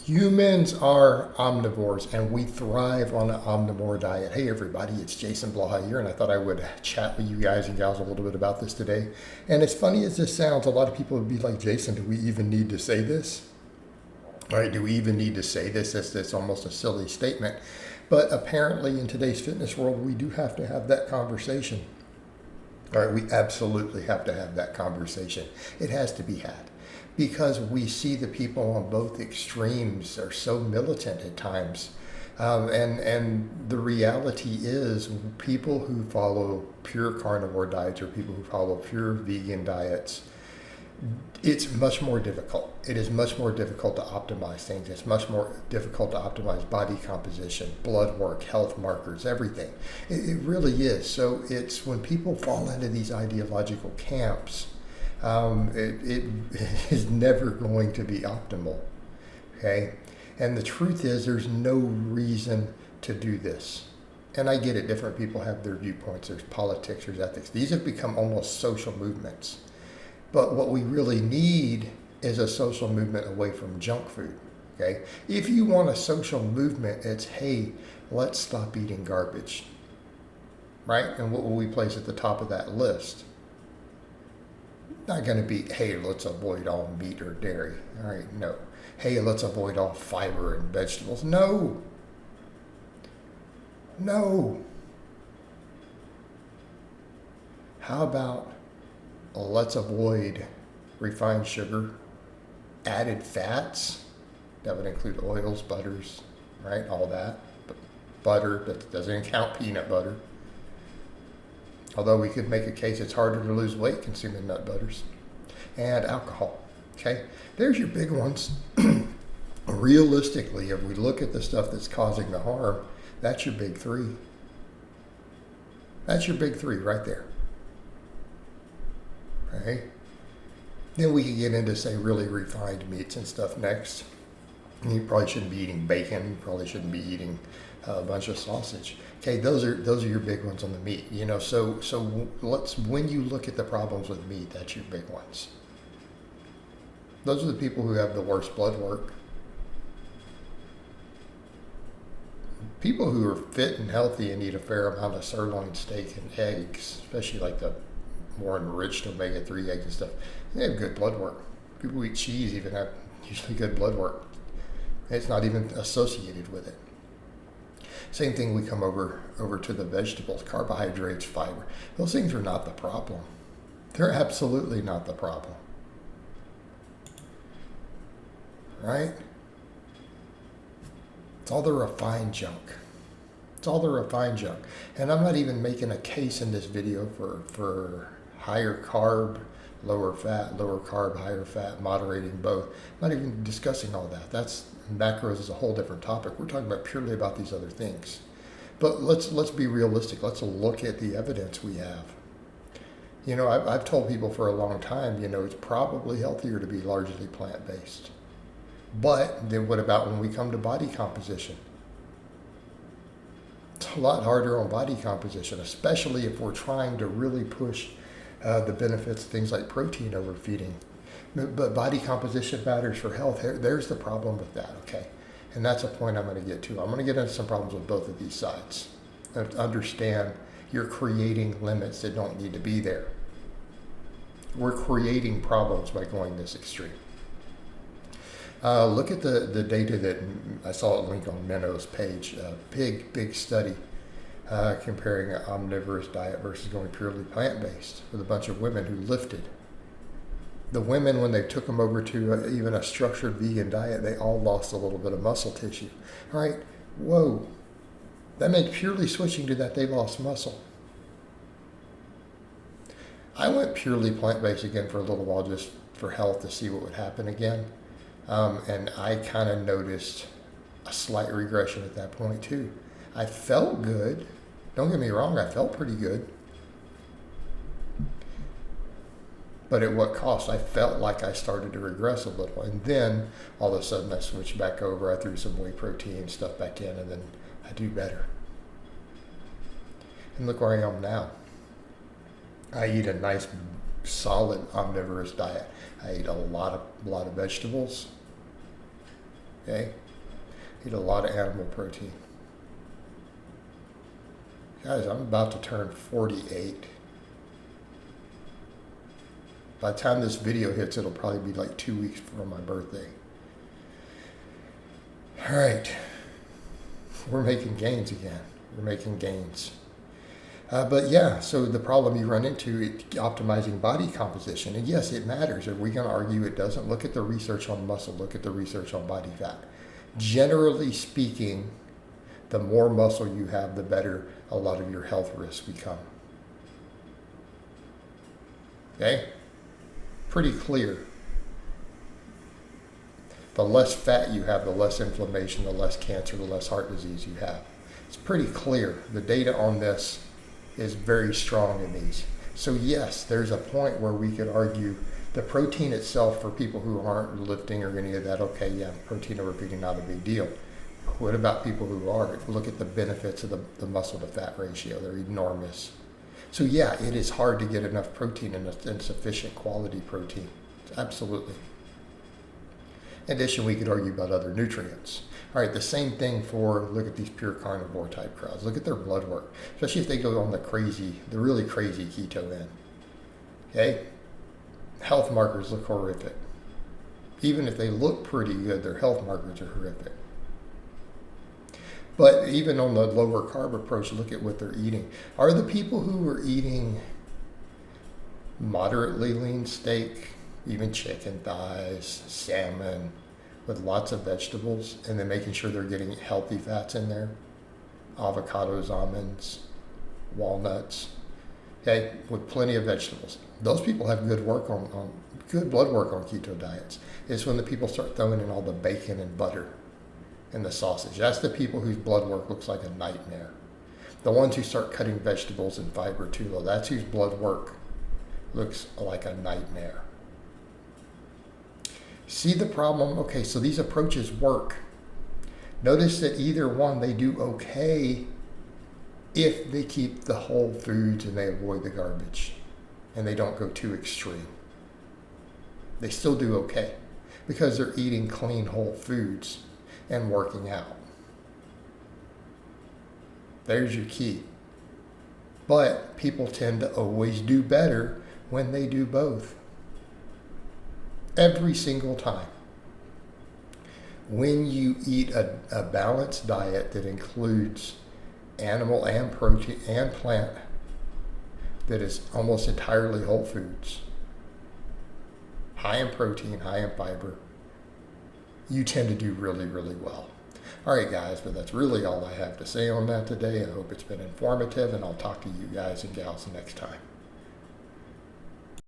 Humans are omnivores and we thrive on an omnivore diet. Hey everybody, it's Jason Blaha here, and I thought I would chat with you guys and gals a little bit about this today. And as funny as this sounds, a lot of people would be like, Jason, do we even need to say this? All right, do we even need to say this? That's almost a silly statement. But apparently in today's fitness world, we do have to have that conversation. All right, we absolutely have to have that conversation. It has to be had. Because we see the people on both extremes are so militant at times. And the reality is people who follow pure carnivore diets or people who follow pure vegan diets, it's much more difficult. It is much more difficult to optimize things. It's much more difficult to optimize body composition, blood work, health markers, everything. It really is. So it's when people fall into these ideological camps, it is never going to be optimal, okay? And the truth is there's no reason to do this. And I get it, different people have their viewpoints, there's politics, there's ethics. These have become almost social movements. But what we really need is a social movement away from junk food, okay? If you want a social movement, it's, hey, let's stop eating garbage, right? And what will we place at the top of that list? Not going to be, hey, let's avoid all meat or dairy. All right, no. Hey, let's avoid all fiber and vegetables. No. No. How about let's avoid refined sugar, added fats? That would include oils, butters, right? All that. But butter, that doesn't count peanut butter. Although we could make a case it's harder to lose weight consuming nut butters. And alcohol, okay? There's your big ones. Realistically, if we look at the stuff that's causing the harm, that's your big three. That's your big three right there. Okay? Then we can get into, say, really refined meats and stuff next. You probably shouldn't be eating bacon. You probably shouldn't be eating a bunch of sausage. Okay, those are your big ones on the meat. You know, so let's, when you look at the problems with meat, that's your big ones. Those are the people who have the worst blood work. People who are fit and healthy and eat a fair amount of sirloin steak and eggs, especially like the more enriched omega-3 eggs and stuff, they have good blood work. People who eat cheese even have usually good blood work. It's not even associated with it. Same thing, we come over to the vegetables, carbohydrates, fiber. Those things are not the problem. They're absolutely not the problem. Right? It's all the refined junk. It's all the refined junk. And I'm not even making a case in this video for higher carb, lower fat, lower carb, higher fat, moderating both. I'm not even discussing all that. That's macros is a whole different topic. We're talking about purely about these other things. But let's be realistic. Let's look at the evidence we have. You know, I've told people for a long time, you know, it's probably healthier to be largely plant-based. But then what about when we come to body composition? It's a lot harder on body composition, especially if we're trying to really push the benefits of things like protein overfeeding. But body composition matters for health. There's the problem with that, okay? And that's a point I'm going to get to. I'm going to get into some problems with both of these sides. You have to understand you're creating limits that don't need to be there. We're creating problems by going this extreme. Look at the data that I saw it linked on Minnow's page. Big study comparing an omnivorous diet versus going purely plant-based with a bunch of women who lifted. The women, when they took them over to even a structured vegan diet, they all lost a little bit of muscle tissue. All right, whoa. That meant purely switching to that, they lost muscle. I went purely plant-based again for a little while just for health to see what would happen again. And I kind of noticed a slight regression at that point too. I felt good. Don't get me wrong, I felt pretty good. But at what cost? I felt like I started to regress a little. And then all of a sudden I switched back over. I threw some whey protein stuff back in, and then I do better. And look where I am now. I eat a nice, solid omnivorous diet. I eat a lot of vegetables. Okay? Eat a lot of animal protein. Guys, I'm about to turn 48. By the time this video hits, it'll probably be like 2 weeks before my birthday. All right. We're making gains again. We're making gains. But yeah, so the problem you run into is optimizing body composition. And yes, it matters. Are we going to argue it doesn't? Look at the research on muscle. Look at the research on body fat. Generally speaking, the more muscle you have, the better a lot of your health risks become. Okay? Pretty clear. The less fat you have, the less inflammation, the less cancer, the less heart disease you have. It's pretty clear. The data on this is very strong in these. So yes, there's a point where we could argue the protein itself for people who aren't lifting or any of that, okay, yeah, protein overfeeding, not a big deal. What about people who are? Look at the benefits of the muscle to fat ratio. They're enormous. So yeah, it is hard to get enough protein and sufficient quality protein. Absolutely. In addition, we could argue about other nutrients. All right, the same thing for, look at these pure carnivore type crowds. Look at their blood work, especially if they go on the really crazy keto end. Okay? Health markers look horrific. Even if they look pretty good, their health markers are horrific. But even on the lower carb approach, look at what they're eating. Are the people who are eating moderately lean steak, even chicken thighs, salmon, with lots of vegetables, and then making sure they're getting healthy fats in there, avocados, almonds, walnuts, okay, with plenty of vegetables. Those people have good blood work on keto diets. It's when the people start throwing in all the bacon and butter and the sausage. That's the people whose blood work looks like a nightmare. The ones who start cutting vegetables and fiber too, that's whose blood work looks like a nightmare. See the problem? Okay, so these approaches work. Notice that either one, they do okay if they keep the whole foods and they avoid the garbage and they don't go too extreme. They still do okay because they're eating clean whole foods and working out. There's your key. But people tend to always do better when they do both. Every single time. When you eat a balanced diet that includes animal and protein and plant, that is almost entirely whole foods, high in protein, high in fiber, you tend to do really, really well. All right, guys, but that's really all I have to say on that today. I hope it's been informative, and I'll talk to you guys and gals next time.